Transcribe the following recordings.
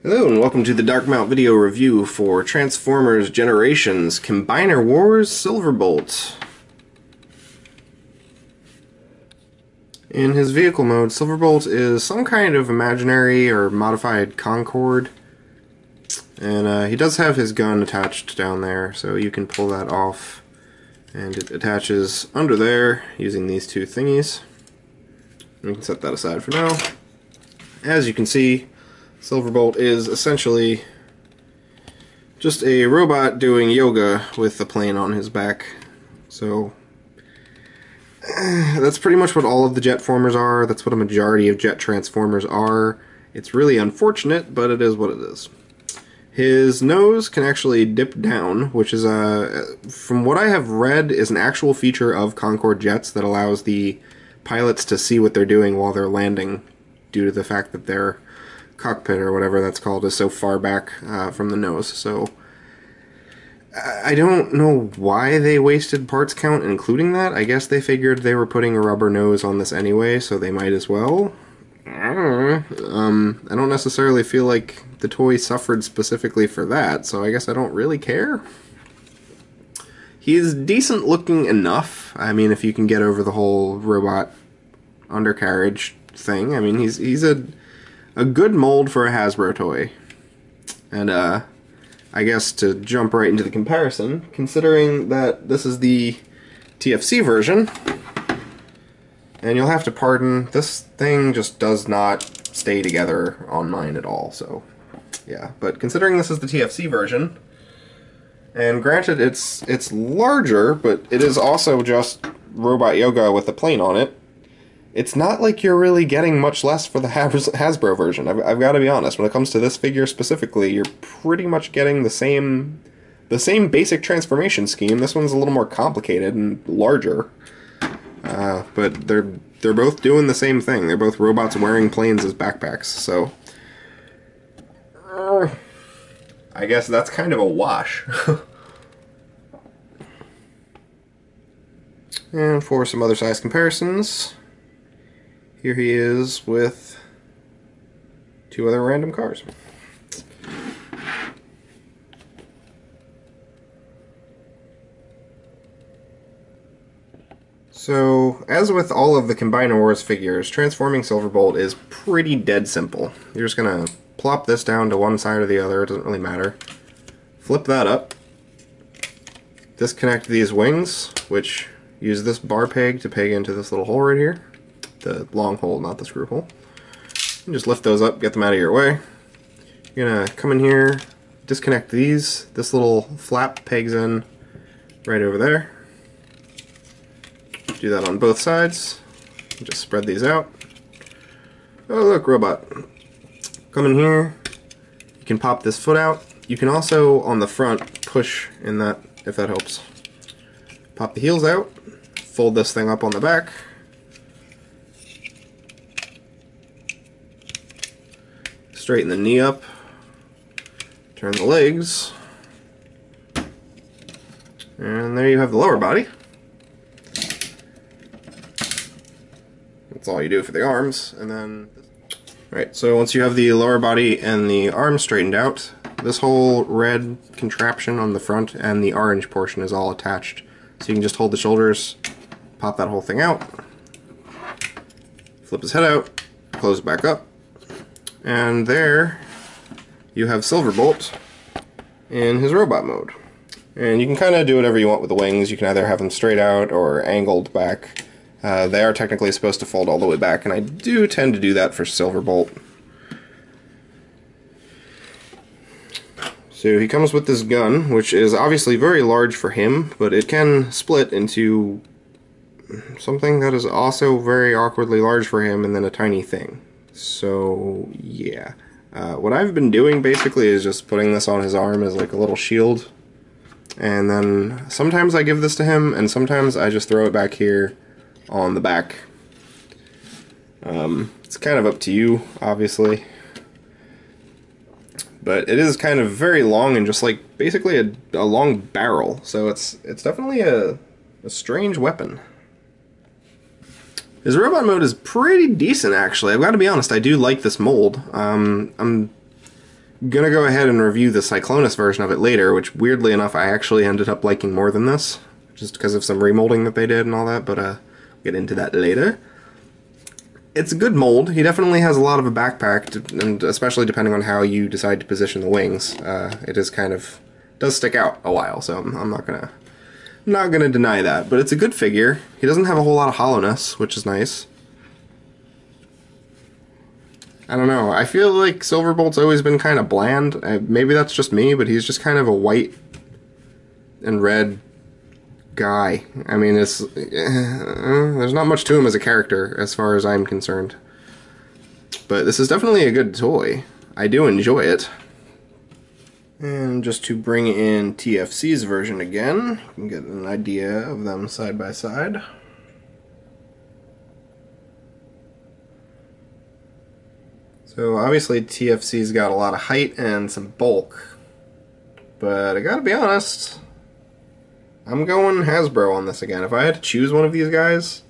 Hello and welcome to the Dark Mount video review for Transformers Generations Combiner Wars Silverbolt. In his vehicle mode, Silverbolt is some kind of imaginary or modified Concorde. And he does have his gun attached down there, so you can pull that off. And it attaches under there using these two thingies. We can set that aside for now. As you can see, Silverbolt is essentially just a robot doing yoga with a plane on his back. So that's pretty much what all of the jet formers are. That's what a majority of jet transformers are. It's really unfortunate, but it is what it is. His nose can actually dip down, which is, from what I have read, is an actual feature of Concorde jets that allows the pilots to see what they're doing while they're landing, due to the fact that their cockpit, or whatever that's called, is so far back from the nose. So I don't know why they wasted parts count including that. I guess they figured they were putting a rubber nose on this anyway, so they might as well. I don't necessarily feel like the toy suffered specifically for that, so I guess I don't really care. He's decent looking enough. I mean, if you can get over the whole robot undercarriage thing. I mean, he's a good mold for a Hasbro toy. And I guess to jump right into the comparison, considering that this is the TFC version, and you'll have to pardon, this thing just does not stay together on mine at all, so yeah. But considering this is the TFC version, and granted it's larger, but it is also just robot yoga with a plane on it, it's not like you're really getting much less for the Hasbro version. I've got to be honest. When it comes to this figure specifically, you're pretty much getting the same basic transformation scheme. This one's a little more complicated and larger, but they're both doing the same thing. They're both robots wearing planes as backpacks. So I guess that's kind of a wash. And for some other size comparisons, here he is with two other random cars. So, as with all of the Combiner Wars figures, transforming Silverbolt is pretty dead simple. You're just going to plop this down to one side or the other, it doesn't really matter. Flip that up. Disconnect these wings, which use this bar peg to peg into this little hole right here. The long hole, not the screw hole. And just lift those up, get them out of your way. You're gonna come in here, disconnect these. This little flap pegs in right over there. Do that on both sides. Just spread these out. Oh look, robot. Come in here. You can pop this foot out. You can also, on the front, push in that, if that helps. Pop the heels out. Fold this thing up on the back. Straighten the knee up, turn the legs, and there you have the lower body. That's all you do for the arms, and then... Alright, so once you have the lower body and the arms straightened out, this whole red contraption on the front and the orange portion is all attached. So you can just hold the shoulders, pop that whole thing out, flip his head out, close it back up, and there you have Silverbolt in his robot mode. And you can kind of do whatever you want with the wings. You can either have them straight out or angled back. They are technically supposed to fold all the way back, and I do tend to do that for Silverbolt. So he comes with this gun, which is obviously very large for him, but it can split into something that is also very awkwardly large for him, and then a tiny thing. So, yeah. What I've been doing basically is just putting this on his arm as like a little shield. And then sometimes I give this to him, and sometimes I just throw it back here on the back. It's kind of up to you, obviously. But it is kind of very long and just like basically a long barrel. So it's definitely a strange weapon. His robot mode is pretty decent, actually. I've got to be honest, I do like this mold. I'm Gonna go ahead and review the Cyclonus version of it later, which weirdly enough I actually ended up liking more than this, just because of some remolding that they did and all that, but we'll get into that later. It's a good mold. He definitely has a lot of a backpack, and especially depending on how you decide to position the wings, it is kind of does stick out a while, so I'm not gonna deny that. But it's a good figure. He doesn't have a whole lot of hollowness, which is nice. I don't know, I feel like Silverbolt's always been kind of bland. Maybe that's just me, but he's just kind of a white and red guy. I mean, there's not much to him as a character, as far as I'm concerned. But this is definitely a good toy. I do enjoy it. And just to bring in TFC's version again, you can get an idea of them side by side. So obviously TFC's got a lot of height and some bulk, but I gotta be honest, I'm going Hasbro on this again. If I had to choose one of these guys,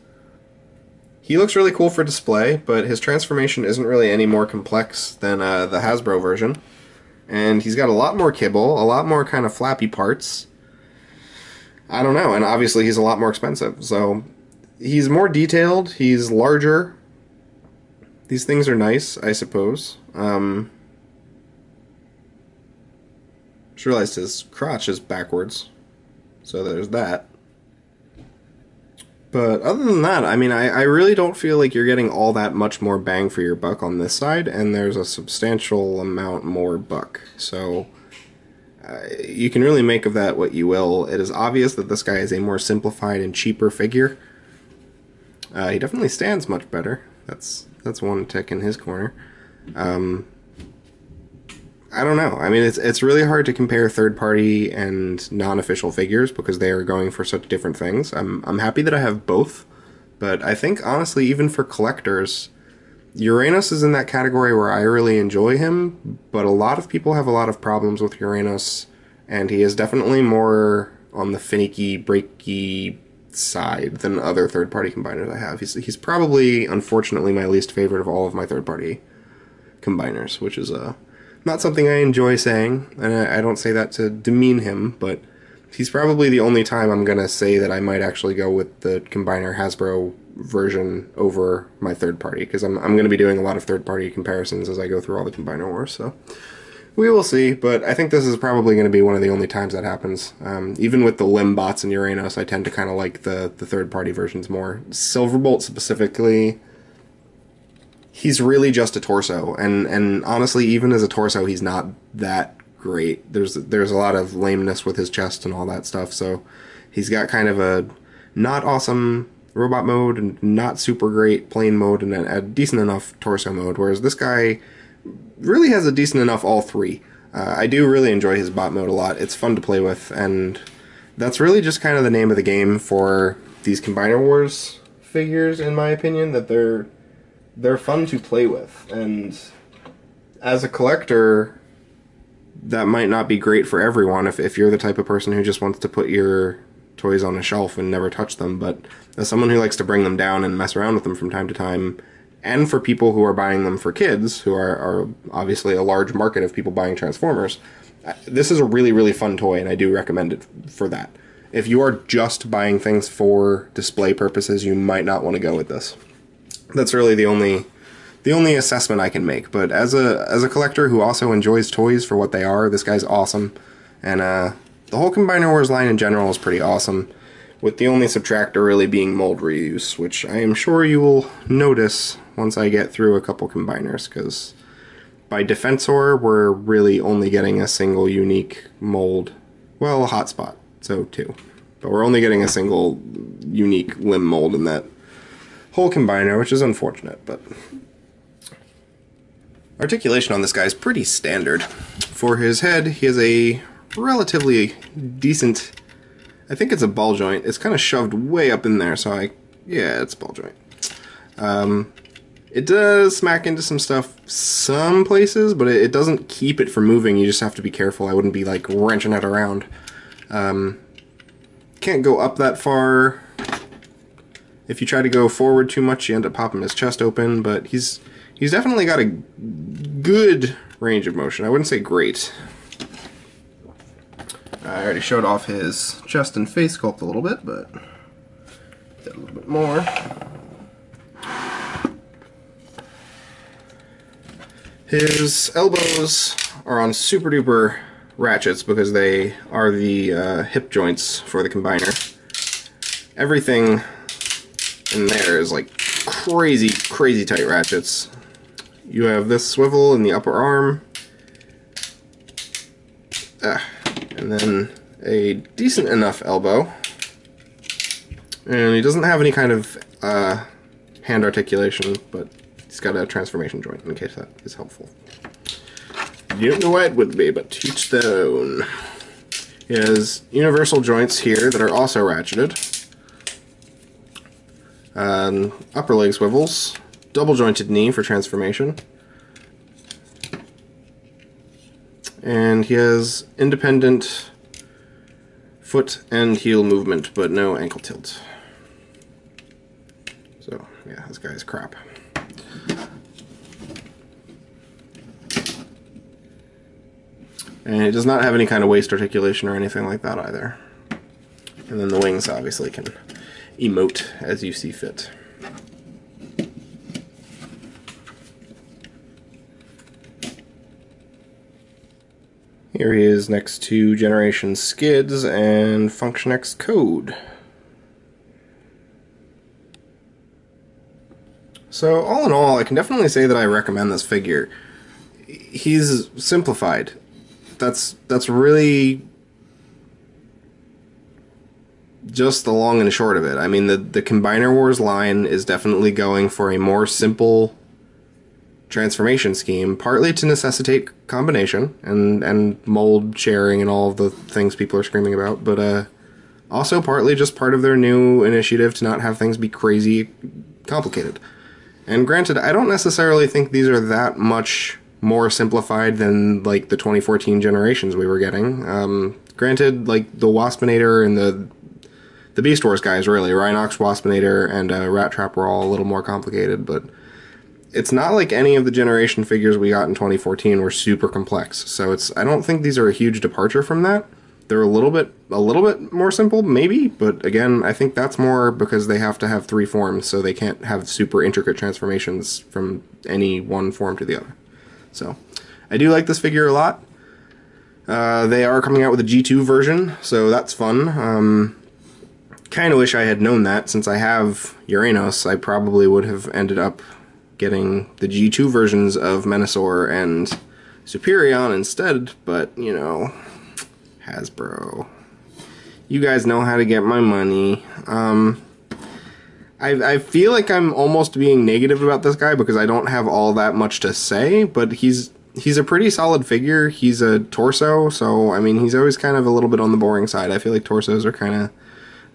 he looks really cool for display, but his transformation isn't really any more complex than the Hasbro version. And he's got a lot more kibble, a lot more kind of flappy parts. I don't know, and obviously he's a lot more expensive, so he's more detailed, he's larger. These things are nice, I suppose. Just realized his crotch is backwards, so there's that. But other than that, I mean, I really don't feel like you're getting all that much more bang for your buck on this side, and there's a substantial amount more buck. So you can really make of that what you will. It is obvious that this guy is a more simplified and cheaper figure. He definitely stands much better. That's one tick in his corner. I don't know. I mean, it's really hard to compare third-party and non-official figures because they are going for such different things. I'm happy that I have both, but I think, honestly, even for collectors, Uranus is in that category where I really enjoy him, but a lot of people have a lot of problems with Uranus, and he is definitely more on the finicky, breaky side than other third-party combiners I have. He's probably, unfortunately, my least favorite of all of my third-party combiners, which is not something I enjoy saying, and I don't say that to demean him, but he's probably the only time I'm going to say that I might actually go with the Combiner Hasbro version over my third-party, because I'm going to be doing a lot of third-party comparisons as I go through all the Combiner Wars, so we will see, but I think this is probably going to be one of the only times that happens. Even with the limb bots in Uranus, I tend to kind of like the third-party versions more. Silverbolt specifically, he's really just a torso, and honestly, even as a torso, he's not that great. There's a lot of lameness with his chest and all that stuff, so he's got kind of a not awesome robot mode and not super great plane mode and a decent enough torso mode, whereas this guy really has a decent enough all three. I do really enjoy his bot mode a lot. It's fun to play with, and that's really just kind of the name of the game for these Combiner Wars figures, in my opinion, that they're fun to play with. And as a collector, that might not be great for everyone if you're the type of person who just wants to put your toys on a shelf and never touch them, but as someone who likes to bring them down and mess around with them from time to time, and for people who are buying them for kids, who are obviously a large market of people buying Transformers, this is a really, really fun toy, and I do recommend it for that. If you are just buying things for display purposes, you might not want to go with this. That's really the only assessment I can make. But as a collector who also enjoys toys for what they are, this guy's awesome. And the whole Combiner Wars line in general is pretty awesome, with the only subtractor really being mold reuse, which I am sure you will notice once I get through a couple combiners, because by Defensor, we're really only getting a single unique mold. Well, a hotspot, so two. But we're only getting a single unique limb mold in that whole combiner, which is unfortunate, but articulation on this guy is pretty standard. For his head, he has a relatively decent, I think it's a ball joint. It's kind of shoved way up in there, so yeah, it's a ball joint. It does smack into some stuff some places, but it doesn't keep it from moving. You just have to be careful. I wouldn't be like wrenching it around. Can't go up that far. If you try to go forward too much, you end up popping his chest open, but he's definitely got a good range of motion. I wouldn't say great. I already showed off his chest and face sculpt a little bit, but get a little bit more. His elbows are on super duper ratchets because they are the hip joints for the combiner. Everything in there is like crazy, crazy tight ratchets. You have this swivel in the upper arm, and then a decent enough elbow. And he doesn't have any kind of hand articulation, but he's got a transformation joint in case that is helpful. You don't know why it would be, but to each their own. He has universal joints here that are also ratcheted. Upper leg swivels, double jointed knee for transformation. And he has independent foot and heel movement, but no ankle tilt. So, yeah, this guy's crap. And it does not have any kind of waist articulation or anything like that either. And then the wings obviously can emote as you see fit. Here he is next to Generation Skids and Function X Code. So all in all, I can definitely say that I recommend this figure. He's simplified. That's really just the long and short of it. I mean, the Combiner Wars line is definitely going for a more simple transformation scheme, partly to necessitate combination and mold sharing and all of the things people are screaming about, but also partly just part of their new initiative to not have things be crazy complicated. And granted, I don't necessarily think these are that much more simplified than like the 2014 generations we were getting. Granted, like the Waspinator and the Beast Wars guys, really, Rhinox, Waspinator, and Rat Trap were all a little more complicated, but it's not like any of the generation figures we got in 2014 were super complex. So I don't think these are a huge departure from that. They're a little bit more simple, maybe, but again, I think that's more because they have to have 3 forms, so they can't have super intricate transformations from any one form to the other. So, I do like this figure a lot. They are coming out with a G2 version, so that's fun. Kind of wish I had known that. Since I have Uranos, I probably would have ended up getting the G2 versions of Menasor and Superion instead, but, you know, Hasbro. You guys know how to get my money. I feel like I'm almost being negative about this guy because I don't have all that much to say, but he's a pretty solid figure. He's a torso, so, I mean, he's always kind of a little bit on the boring side. I feel like torsos are kind of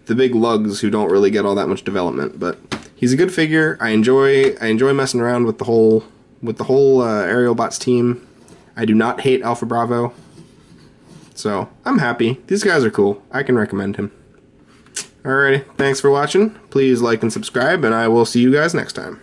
the big lugs who don't really get all that much development, but he's a good figure. I enjoy messing around with the whole Aerial Bots team. I do not hate Alpha Bravo, so I'm happy. These guys are cool. I can recommend him. Alrighty, thanks for watching. Please like and subscribe, and I will see you guys next time.